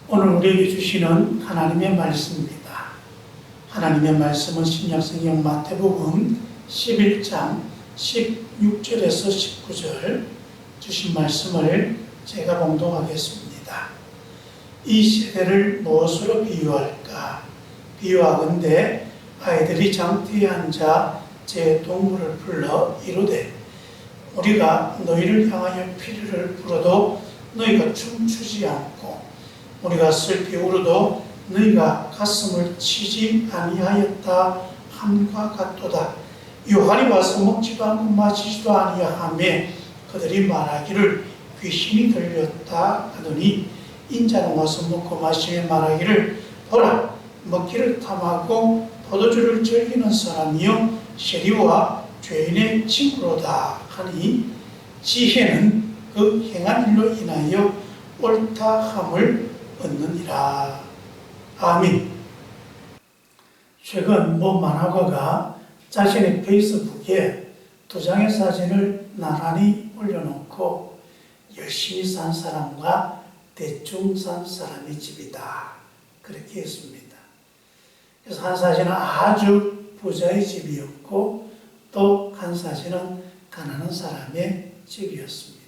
오늘 우리에게 주시는 하나님의 말씀입니다. 하나님의 말씀은 신약성경 마태복음 11장 16절에서 19절 주신 말씀을 제가 봉독하겠습니다. 이 세대를 무엇으로 비유할까? 비유하건대 아이들이 장터에 앉아 제 동물을 불러 이르되 우리가 너희를 향하여 피리를 불어도 너희가 춤추지 않고 우리가 슬피 울어도 너희가 가슴을 치지 아니하였다 함과 같도다. 유한이 와서 먹지도 않고 마시지도 아니하며 그들이 말하기를 귀신이 들렸다 하더니 인자는 와서 먹고 마시며 말하기를 보라 먹기를 탐하고 포도주를 즐기는 사람이요 세리와 죄인의 친구로다 하니 지혜는 그 행한 일로 인하여 옳다함을 얻느니라. 아멘. 최근 모 만화가가 자신의 페이스북에 2장의 사진을 나란히 올려놓고 열심히 산 사람과 대충 산 사람의 집이다 그렇게 했습니다. 그래서 한 사진은 아주 부자의 집이었고 또 한 사진은 가난한 사람의 집이었습니다.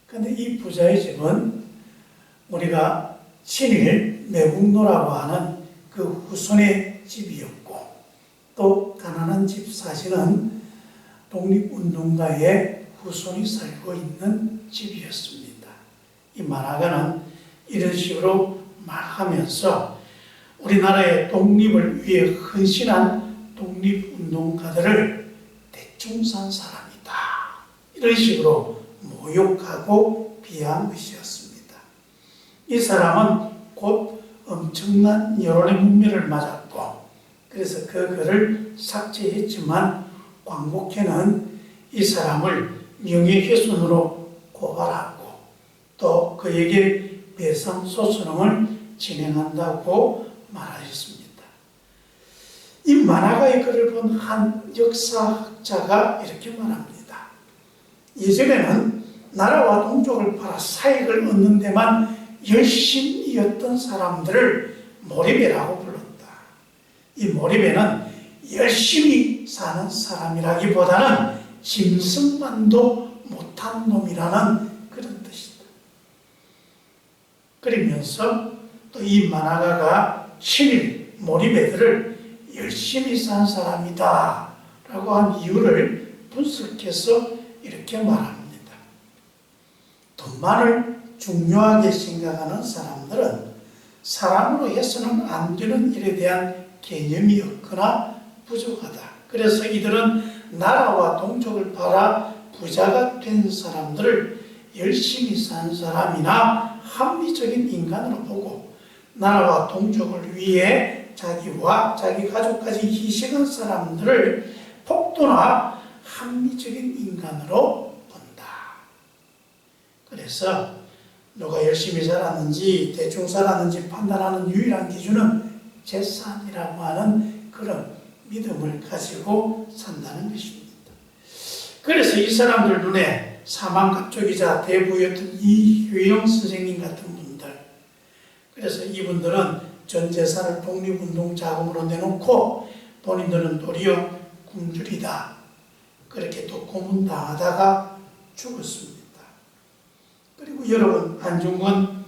그런데 이 부자의 집은 우리가 친일 매국노라고 하는 그 후손의 집이었고 또 가난한 집 사진은 독립운동가의 후손이 살고 있는 집이었습니다. 이 만화가는 이런 식으로 말하면서 우리나라의 독립을 위해 헌신한 독립운동가들을 대충 산 사람이다 이런 식으로 모욕하고 비하한 것이었습니다. 이 사람은 곧 엄청난 여론의 문매를 맞았고 그래서 그 글을 삭제했지만 광복회는 이 사람을 명예훼손으로 고발하고 또 그에게 배상 소송을 진행한다고 말하셨습니다. 이 만화가의 글을 본 한 역사학자가 이렇게 말합니다. 예전에는 나라와 동족을 팔아 사익을 얻는 데만 열심이었던 사람들을 몰입애라고 불렀다. 이 몰입애는 열심히 사는 사람이라기보다는 짐승만도 못한 놈이라는 그런 뜻이다. 그러면서 또 이 만화가가 친일 몰입애들을 열심히 산 사람이다 라고 한 이유를 분석해서 이렇게 말합니다. 돈만을 중요하게 생각하는 사람들은 사람으로 해서는 안 되는 일에 대한 개념이 없거나 부족하다. 그래서 이들은 나라와 동족을 팔아 부자가 된 사람들을 열심히 산 사람이나 합리적인 인간으로 보고 나라와 동족을 위해 자기와 자기 가족까지 희생한 사람들을 폭도나 합리적인 인간으로 본다. 그래서 누가 열심히 살았는지 대충 살았는지 판단하는 유일한 기준은 재산이라고 하는 그런 믿음을 가지고 산다는 것입니다. 그래서 이 사람들 눈에 사망갑족이자 대부였던 이회영 선생님 같은 분들, 그래서 이분들은 전 재산을 독립운동 자금으로 내놓고 본인들은 도리어 굶주리다 그렇게 또 고문당하다가 죽었습니다. 그리고 여러분 안중근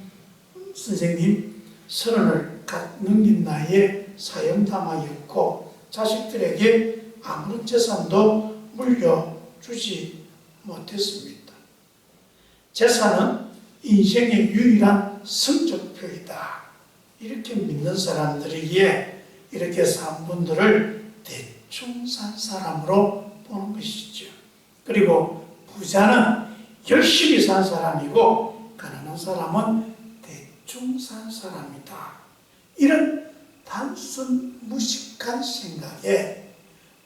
선생님 30을 갓 넘긴 나이에 사형당하였고 자식들에게 아무런 재산도 물려주지 못했습니다. 재산은 인생의 유일한 성적표이다 이렇게 믿는 사람들이기에 이렇게 산 분들을 대충 산 사람으로 보는 것이죠. 그리고 부자는 열심히 산 사람이고 가난한 사람은 대충 산 사람이다. 이런 단순 무식한 생각에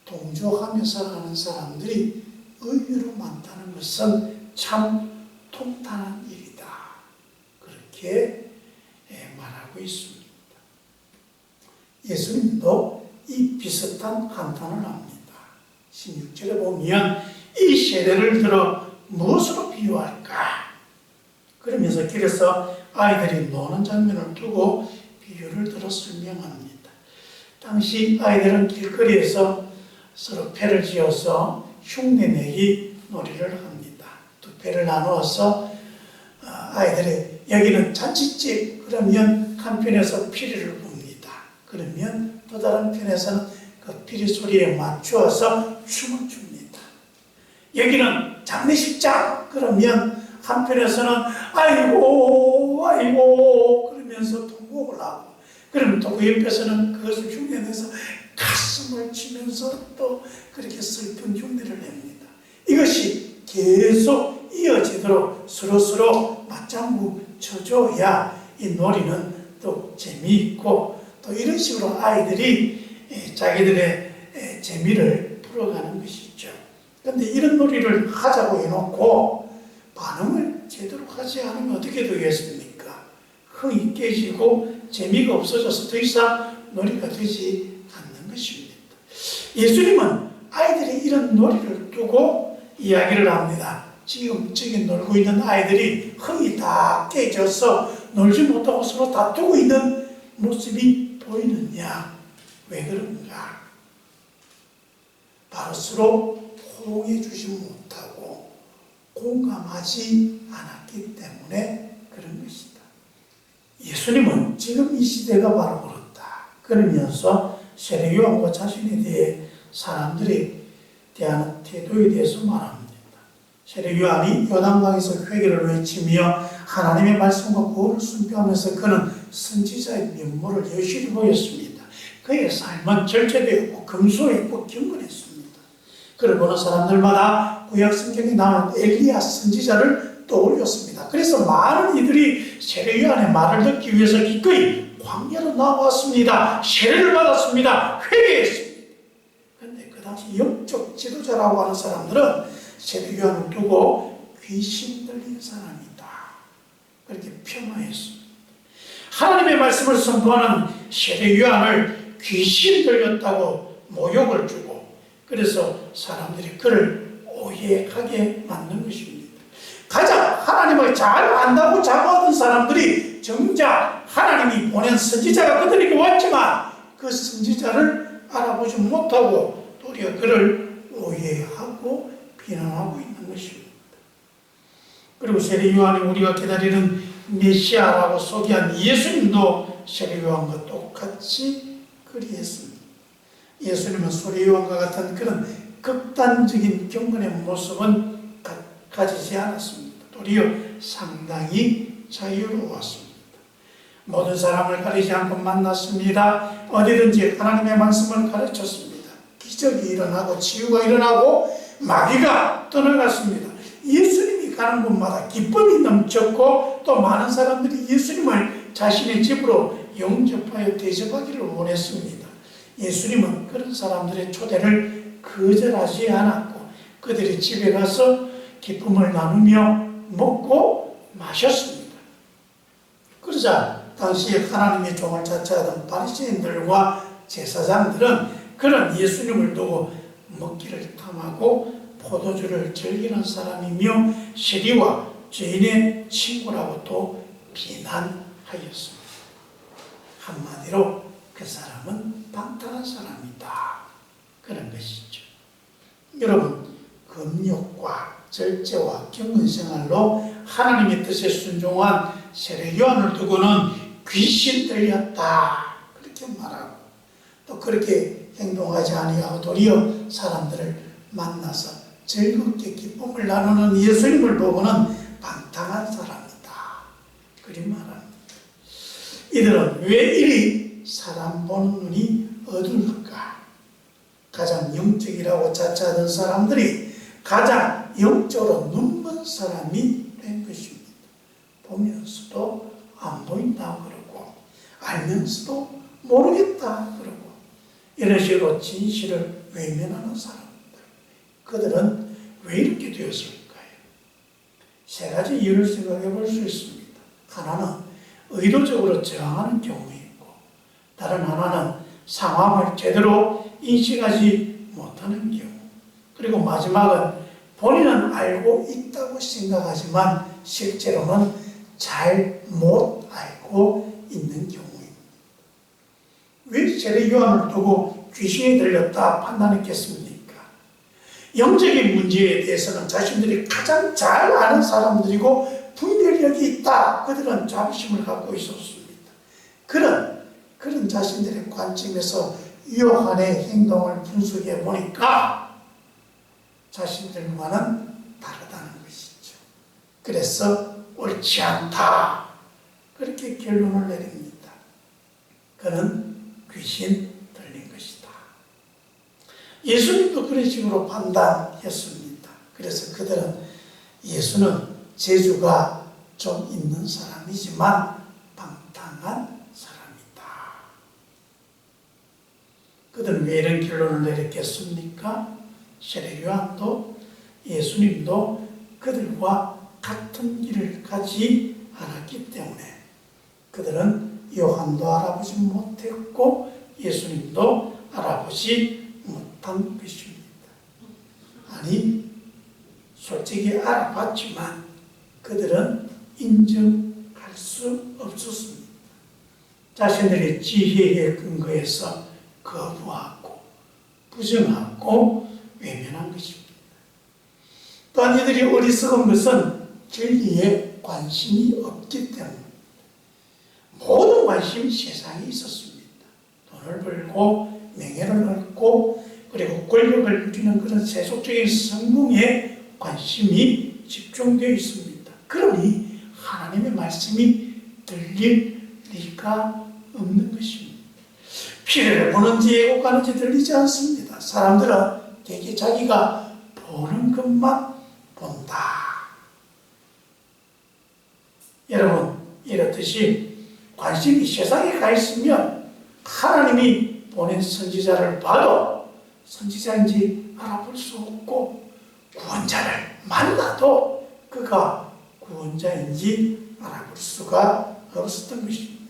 동조하며 살아가는 사람들이 의외로 많다는 것은 참 통탄한 일이다. 그렇게 말하고 있습니다. 예수님도 이 비슷한 한탄을 합니다. 16절에 보면 이 세대를 들어 무엇으로 비유할까? 그러면서 길에서 아이들이 노는 장면을 두고 비유를 들어 설명합니다. 당시 아이들은 길거리에서 서로 패를 지어서 흉내내기 놀이를 합니다. 두 패를 나누어서 아이들이 여기는 잔치집 그러면 한편에서 피리를 붑니다. 그러면 또 다른 편에서는 그 피리 소리에 맞추어서 춤을 춥니다. 여기는 장례식장 그러면 한편에서는 아이고 아이고 그러면서 통곡을 하고, 그러면 또 그 옆에서는 그것을 흉내내서 가슴을 치면서 또 그렇게 슬픈 흉내를 냅니다. 이것이 계속 이어지도록 서로 맞장구 쳐줘야 이 놀이는 또 재미있고, 또 이런 식으로 아이들이 자기들의 재미를 풀어가는 것이죠. 그런데 이런 놀이를 하자고 해놓고 반응을 제대로 하지 않으면 어떻게 되겠습니까? 흥이 깨지고 재미가 없어져서 더 이상 놀이가 되지 않는 것입니다. 예수님은 아이들이 이런 놀이를 두고 이야기를 합니다. 지금 저기 놀고 있는 아이들이 흥이 다 깨져서 놀지 못하고 서로 다투고 있는 모습이 보이느냐? 왜 그런가? 바로 서로 호응해 주지 못하고 공감하지 않았기 때문에 그런 것이다. 예수님은 지금 이 시대가 바로 그렇다 그러면서 세례요한과 자신에 대해 사람들이 대하는 태도에 대해서 말합니다. 세례요한이 요단강에서 회개를 외치며 하나님의 말씀과 구원을 순교하면서 그는 선지자의 면모를 여실히 보였습니다. 그의 삶은 절제되었고 검소했고 경건했습니다. 그를 보는 사람들마다 구약 성경에 나오는 엘리야 선지자를 떠올렸습니다. 그래서 많은 이들이 세례요한의 말을 듣기 위해서 기꺼이 광야로 나왔습니다. 세례를 받았습니다. 회개했습니다. 그런데 그 당시 영적 지도자라고 하는 사람들은 세례요한을 두고 귀신 들린 사람이다 그렇게 폄하했습니다. 하나님의 말씀을 선포하는 세례요한을 귀신 들렸다고 모욕을 주고, 그래서 사람들이 그를 오해하게 만든 것입니다. 가장 하나님을 잘 안다고 자부하던 사람들이 정작 하나님이 보낸 선지자가 그들에게 왔지만 그 선지자를 알아보지 못하고 도리어 그를 오해하고 비난하고 있는 것입니다. 그리고 세례요한이 우리가 기다리는 메시아라고 소개한 예수님도 세례요한과 똑같이 그리했습니다. 예수님은 세례요한과 같은 그런 극단적인 경건의 모습은 가지지 않았습니다. 도리어 상당히 자유로웠습니다. 모든 사람을 가리지 않고 만났습니다. 어디든지 하나님의 말씀을 가르쳤습니다. 기적이 일어나고 치유가 일어나고 마귀가 떠나갔습니다. 예수님이 가는 곳마다 기쁨이 넘쳤고 또 많은 사람들이 예수님을 자신의 집으로 영접하여 대접하기를 원했습니다. 예수님은 그런 사람들의 초대를 거절하지 않았고 그들이 집에 가서 기쁨을 나누며 먹고 마셨습니다. 그러자 당시에 하나님의 종을 자처하던 바리새인들과 제사장들은 그런 예수님을 두고 먹기를 탐하고 포도주를 즐기는 사람이며 세리와 죄인의 친구라고 또 비난하였습니다. 한마디로 그 사람은 방탕한 사람이다 그런 것이죠. 여러분, 금욕과 절제와 경건생활로 하나님의 뜻에 순종한 세례요한을 두고는 귀신 들렸다 그렇게 말하고, 또 그렇게 행동하지 아니하고 도리어 사람들을 만나서 즐겁게 기쁨을 나누는 예수님을 보고는 방탕한 사람이다 그리 말합니다. 이들은 왜 이리 사람 보는 눈이 어두울까? 가장 영적이라고 자처하던 사람들이 가장 영적으로 눈먼 사람이 된 것입니다. 보면서도 안 보인다 그러고 알면서도 모르겠다 그러고 이런 식으로 진실을 외면하는 사람들, 그들은 왜 이렇게 되었을까요? 세 가지 이유를 생각해 볼 수 있습니다. 하나는 의도적으로 저항하는 경우에 있고, 다른 하나는 상황을 제대로 인식하지 못하는 경우, 그리고 마지막은 본인은 알고 있다고 생각하지만 실제로는 잘 못 알고 있는 경우입니다. 왜 세례 요한을 두고 귀신이 들렸다 판단했겠습니까? 영적인 문제에 대해서는 자신들이 가장 잘 아는 사람들이고 분별력이 있다. 그들은 자부심을 갖고 있었습니다. 그런 자신들의 관점에서 요한의 행동을 분석해 보니까 자신들과는 다르다는 것이죠. 그래서 옳지 않다. 그렇게 결론을 내립니다. 그는 귀신 들린 것이다. 예수님도 그런 식으로 판단했습니다. 그래서 그들은 예수는 재주가 좀 있는 사람이지만 방탕한 사람이다. 그들은 왜 이런 결론을 내렸겠습니까? 세례 요한도 예수님도 그들과 같은 길을 가지 않았기 때문에 그들은 요한도 알아보지 못했고 예수님도 알아보지 못한 것입니다. 아니, 솔직히 알아봤지만 그들은 인정할 수 없었습니다. 자신들의 지혜에 근거해서 거부하고 부정하고 외면한 것입니다. 또한 이들이 어리석은 것은 진리에 관심이 없기 때문입니다. 모든 관심이 세상에 있었습니다. 돈을 벌고 명예를 얻고 그리고 권력을 누리는 그런 세속적인 성공에 관심이 집중되어 있습니다. 그러니 하나님의 말씀이 들릴 리가 없는 것입니다. 피를 보는지 애곡하는지 들리지 않습니다. 사람들은 대개 자기가 보는 것만 본다. 여러분, 이렇듯이 관심이 세상에 가 있으면 하나님이 보낸 선지자를 봐도 선지자인지 알아볼 수 없고 구원자를 만나도 그가 구원자인지 알아볼 수가 없었던 것입니다.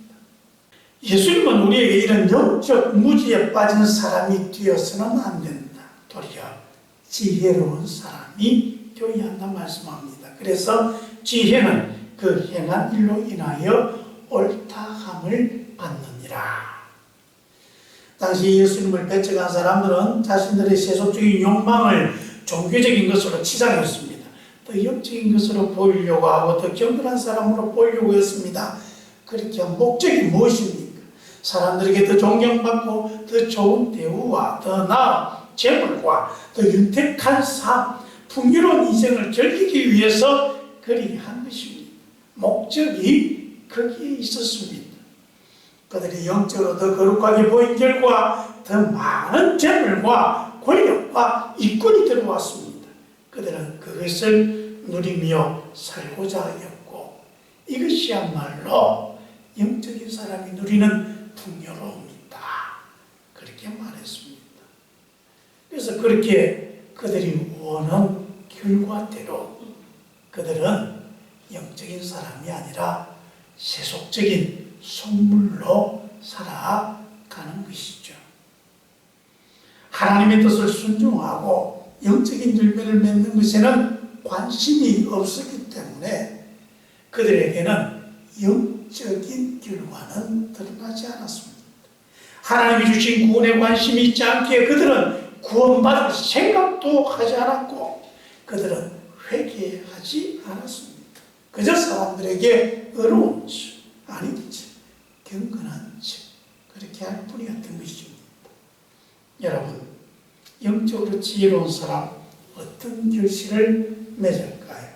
예수님은 우리에게 이런 영적 무지에 빠진 사람이 되어서는 안 된다. 도리어 지혜로운 사람이 되어야 한다 말씀합니다. 그래서 지혜는 그 행한 일로 인하여 옳다함을 받느니라. 당시 예수님을 배척한 사람들은 자신들의 세속적인 욕망을 종교적인 것으로 치장했습니다. 더 영적인 것으로 보이려고 하고 더 경건한 사람으로 보이려고 했습니다. 그렇게 한 목적이 무엇입니까? 사람들에게 더 존경받고 더 좋은 대우와 더 나은 재물과 더 윤택한 삶, 풍요로운 인생을 즐기기 위해서 그리 한 것입니다. 목적이 거기에 있었습니다. 그들이 영적으로 더 거룩하게 보인 결과 더 많은 재물과 권력과 이권이 들어왔습니다. 그들은 그것을 누리며 살고자 하였고 이것이야말로 영적인 사람이 누리는 풍요로움이다. 그렇게 말했습니다. 그래서 그렇게 그들이 원한 결과대로 그들은 영적인 사람이 아니라 세속적인 속물로 살아가는 것이죠. 하나님의 뜻을 순종하고 영적인 열매를 맺는 것에는 관심이 없었기 때문에 그들에게는 영적인 결과는 드러나지 않았습니다. 하나님이 주신 구원에 관심이 있지 않기에 그들은 구원받을 생각도 하지 않았고 그들은 회개하지 않았습니다. 그저 사람들에게 의로운지 아닌지 경건한지 그렇게 할 뿐이었던 것입니다. 여러분, 영적으로 지혜로운 사람 어떤 결실을 맺을까요?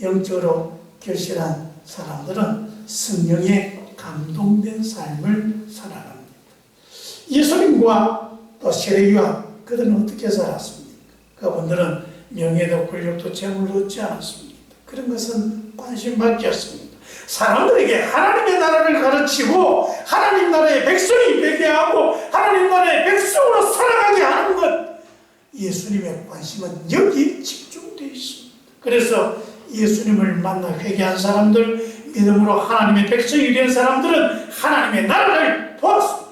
영적으로 결실한 사람들은 성령에 감동된 삶을 살아갑니다. 예수님과 또 세례 요한 그들은 어떻게 살았습니까? 그분들은 명예도 권력도 재물도 얻지 않았습니다. 그런 것은 관심 밖이었습니다. 사람들에게 하나님의 나라를 가르치고 하나님 나라의 백성이 되게 하고 하나님 나라의 백성으로 살아가게 하는 것, 예수님의 관심은 여기 집중되어 있습니다. 그래서 예수님을 만나 회개한 사람들, 믿음으로 하나님의 백성이 된 사람들은 하나님의 나라를 보았습니다.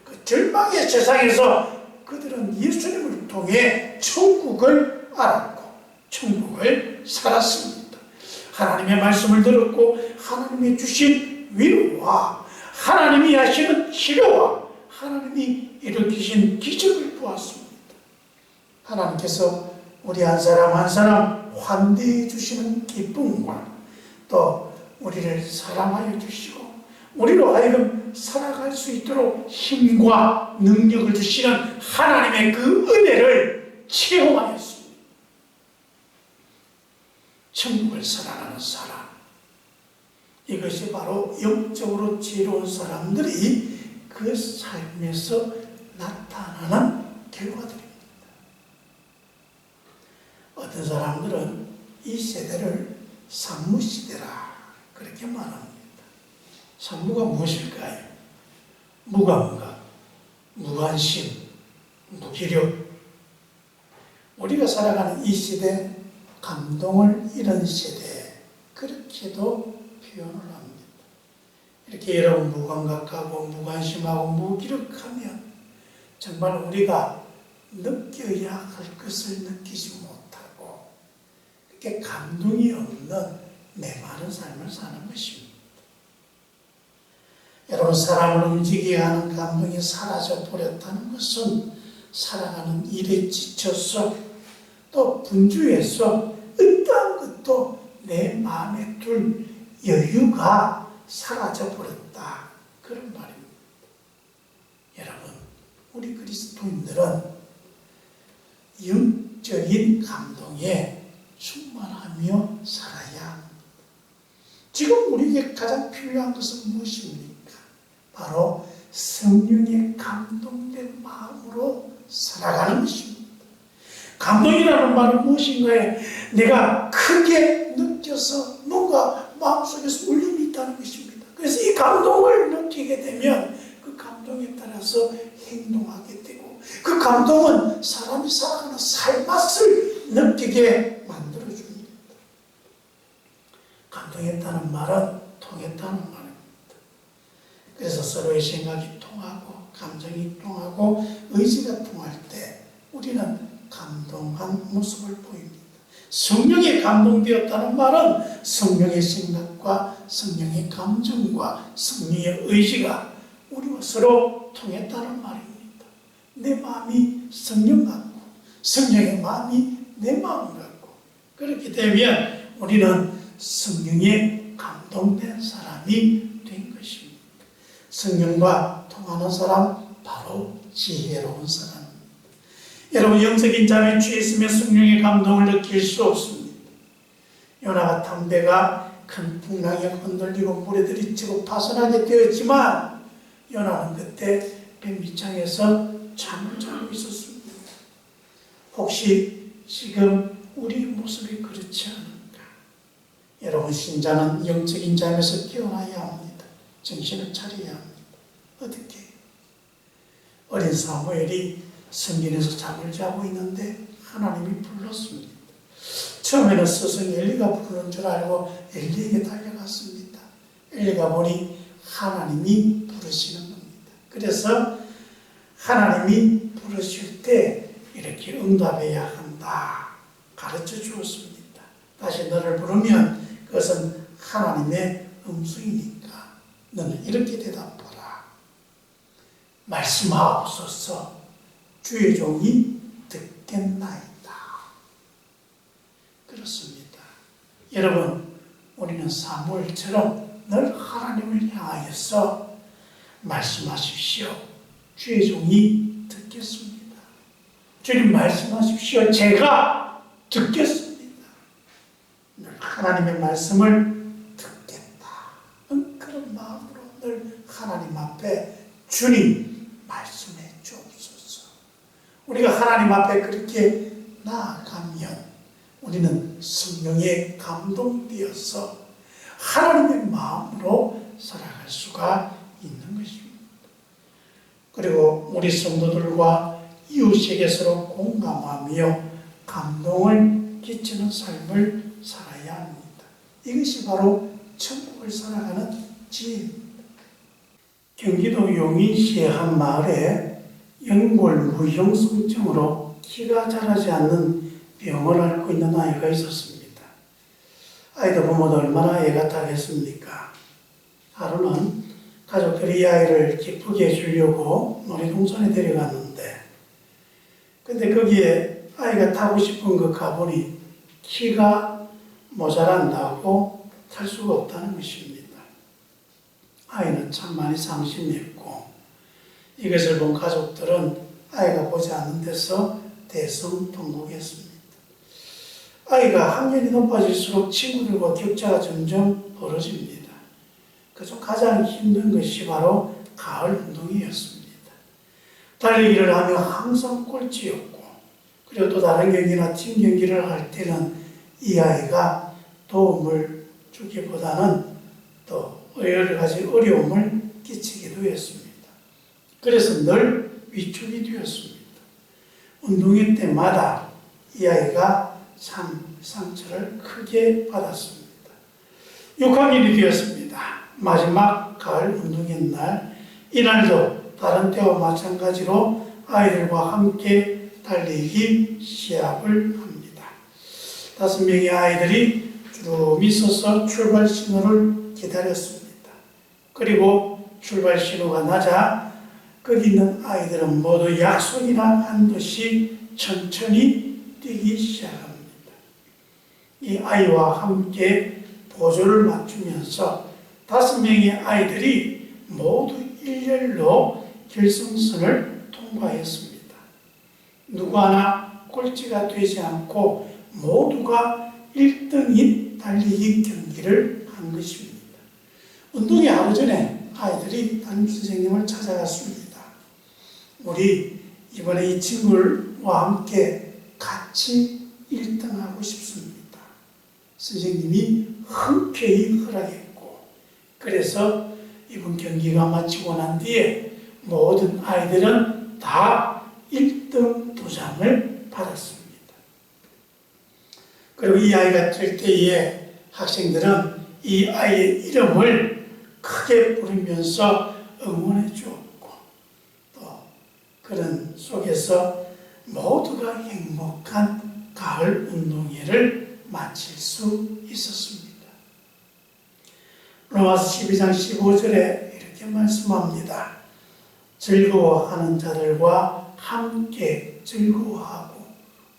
그 절망의 세상에서 그들은 예수님을 통해 천국을 알았고 천국을 살았습니다. 하나님의 말씀을 들었고 하나님이 주신 위로와 하나님이 하시는 치료와 하나님이 일으키신 기적을 보았습니다. 하나님께서 우리 한 사람 한 사람 환대해 주시는 기쁨과 또 우리를 사랑하여 주시고 우리로 하여금 살아갈 수 있도록 힘과 능력을 주시는 하나님의 그 은혜를 체험하였습니다. 천국을 살아가는 사람, 이것이 바로 영적으로 지혜로운 사람들이 그 삶에서 나타나는 결과들입니다. 어떤 사람들은 이 세대를 산무시대라 그렇게 말합니다. 산무가 무엇일까요? 무감각, 무관심, 무기력. 우리가 살아가는 이 시대, 감동을 잃은 세대, 그렇게도 표현을 합니다. 이렇게 여러분 무감각하고 무관심하고 무기력하면 정말 우리가 느껴야 할 것을 느끼지 못하고 이렇게 감동이 없는 메마른 삶을 사는 것입니다. 여러분, 사람을 움직이게 하는 감동이 사라져 버렸다는 것은 살아가는 일에 지쳐서 또 분주해서 어떠한 것도 내 마음에 둘 여유가 사라져 버렸다, 그런 말입니다. 여러분, 우리 그리스도인들은 영적인 감동에 충만하며 살아야 합니다. 지금 우리에게 가장 필요한 것은 무엇입니까? 바로 성령의 감동된 마음으로 살아가는 것입니다. 감동이라는 말은 무엇인가에 내가 크게 느껴서 뭔가 마음속에서 울림이 있다는 것입니다. 그래서 이 감동을 느끼게 되면 그 감동에 따라서 행동하게 되고 그 감동은 사람이 살아가는 삶맛을 느끼게 만들어줍니다. 감동했다는 말은 통했다는 말입니다. 그래서 서로의 생각이 통하고 감정이 통하고 의지가 통할 때 우리는 감동한 모습을 보입니다. 성령에 감동되었다는 말은 성령의 생각과 성령의 감정과 성령의 의지가 우리와 서로 통했다는 말입니다. 내 마음이 성령 같고 성령의 마음이 내 마음 같고 그렇게 되면 우리는 성령에 감동된 사람이 된 것입니다. 성령과 통하는 사람, 바로 지혜로운 사람입니다. 여러분, 영적인 잠에 취했으면 성령의 감동을 느낄 수 없습니다. 요나가 탄 배가 큰 풍랑에 흔들리고 물에 들이치고 파손하게 되었지만 요나는 그때 배 밑창에서 잠을 자고 있었습니다. 혹시 지금 우리의 모습이 그렇지 않은가? 여러분, 신자는 영적인 잠에서 깨어나야 합니다. 정신을 차려야 합니다. 어떻게? 어린 사무엘이 성전에서 잠을 자고 있는데 하나님이 불렀습니다. 처음에는 스승 엘리가 부르는 줄 알고 엘리에게 달려갔습니다. 엘리가 보니 하나님이 부르시는 겁니다. 그래서 하나님이 부르실 때 이렇게 응답해야 한다, 가르쳐 주었습니다. 다시 너를 부르면 그것은 하나님의 음성이니까 너는 이렇게 대답하라. 말씀하옵소서, 주의 종이 듣겠나이다. 그렇습니다. 여러분, 우리는 사무엘처럼 늘 하나님을 향하여서 말씀하십시오. 주의 종이 듣겠습니다. 주님 말씀하십시오. 제가 듣겠습니다. 늘 하나님의 말씀을 듣겠다. 그런 마음으로 늘 하나님 앞에 주님 말씀해 주옵소서. 우리가 하나님 앞에 그렇게 나아가면 우리는 성령에 감동되어서 하나님의 마음으로 살아갈 수가 있는 것입니다. 그리고 우리 성도들과 이웃에게 서로 공감하며 감동을 끼치는 삶을 살아야 합니다. 이것이 바로 천국을 살아가는 지혜입니다. 경기도 용인시의 한 마을에 연골 무형성증으로 키가 자라지 않는 병을 앓고 있는 아이가 있었습니다. 아이도 부모도 얼마나 애가 타겠습니까? 하루는 가족들이 이 아이를 기쁘게 해주려고 놀이동산에 데려갔는데, 근데 거기에 아이가 타고 싶은 거 가보니 키가 모자란다고 탈 수가 없다는 것입니다. 아이는 참 많이 상심했고, 이것을 본 가족들은 아이가 보지 않는 데서 대성통곡했습니다. 아이가 학년이 높아질수록 친구들과 격차가 점점 벌어집니다. 그중 가장 힘든 것이 바로 가을 운동이었습니다. 달리기를 하며 항상 꼴찌였고, 그리고 또 다른 경기나 팀 경기를 할 때는 이 아이가 도움을 주기보다는 또 여러 가지 어려움을 끼치기도 했습니다. 그래서 늘 위축이 되었습니다. 운동회 때마다 이 아이가 참 상처를 크게 받았습니다. 6학년이 되었습니다. 마지막 가을 운동회 날, 이날도 다른 때와 마찬가지로 아이들과 함께 달리기 시합을 합니다. 5명의 아이들이 주름이 서서 출발 신호를 기다렸습니다. 그리고 출발 신호가 나자 거기 있는 아이들은 모두 약속이나 한 듯이 천천히 뛰기 시작합니다. 이 아이와 함께 보조를 맞추면서 5명의 아이들이 모두 일렬로 결승선을 통과했습니다. 누구 하나 꼴찌가 되지 않고 모두가 1등인 달리기 경기를 한 것입니다. 운동회 하루 전에 아이들이 담임선생님을 찾아갔습니다. 우리 이번에 이 친구와 함께 같이 1등하고 싶습니다. 선생님이 흔쾌히 허락했고, 그래서 이번 경기가 마치고 난 뒤에 모든 아이들은 다 1등 도장을 받았습니다. 그리고 이 아이가 뛸 때에 학생들은 이 아이의 이름을 크게 부르면서 응원해 주었고, 또 그런 속에서 모두가 행복한 가을 운동회를 마칠 수 있었습니다. 로마서 12장 15절에 이렇게 말씀합니다. 즐거워하는 자들과 함께 즐거워하고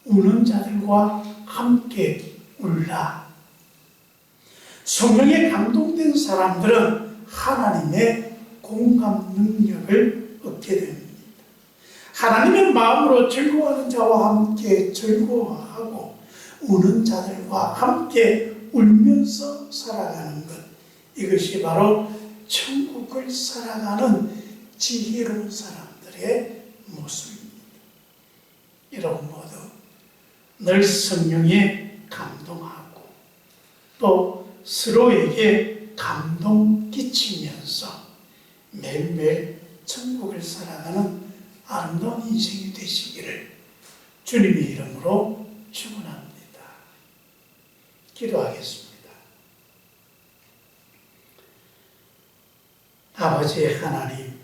우는 자들과 함께 울라. 성령에 감동된 사람들은 하나님의 공감 능력을 얻게 됩니다. 하나님의 마음으로 즐거워하는 자와 함께 즐거워하고 우는 자들과 함께 울면서 살아가는 것, 이것이 바로 천국을 살아가는 지혜로운 사람들의 모습입니다. 여러분 모두 늘 성령에 감동하고 또 서로에게 감동 끼치면서 매일매일 천국을 살아가는 아름다운 인생이 되시기를 주님의 이름으로 축원합니다. 기도하겠습니다. 아버지 하나님,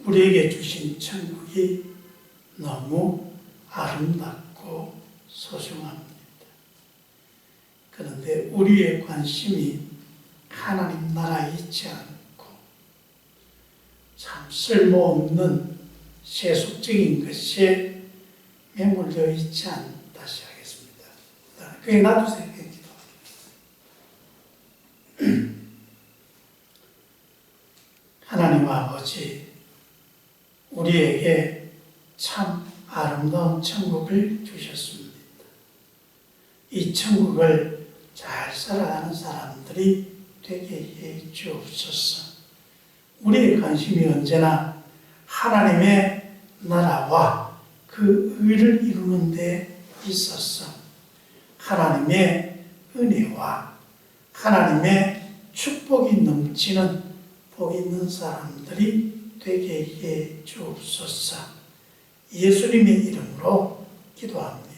우리에게 주신 천국이 너무 아름답고 소중합니다. 그런데 우리의 관심이 하나님 나라에 있지 않고 참 쓸모없는 세속적인 것에 매몰되어 있지 않다. 다시 하겠습니다. 그게 놔두세요. 하나님 아버지, 우리에게 참 아름다운 천국을 주셨습니다. 이 천국을 잘 살아가는 사람들이 되게 해 주옵소서. 우리의 관심이 언제나 하나님의 나라와 그 의를 이루는 데 있어서 하나님의 은혜와 하나님의 축복이 넘치는 복 있는 사람들이 되게 해 주옵소서. 예수님의 이름으로 기도합니다.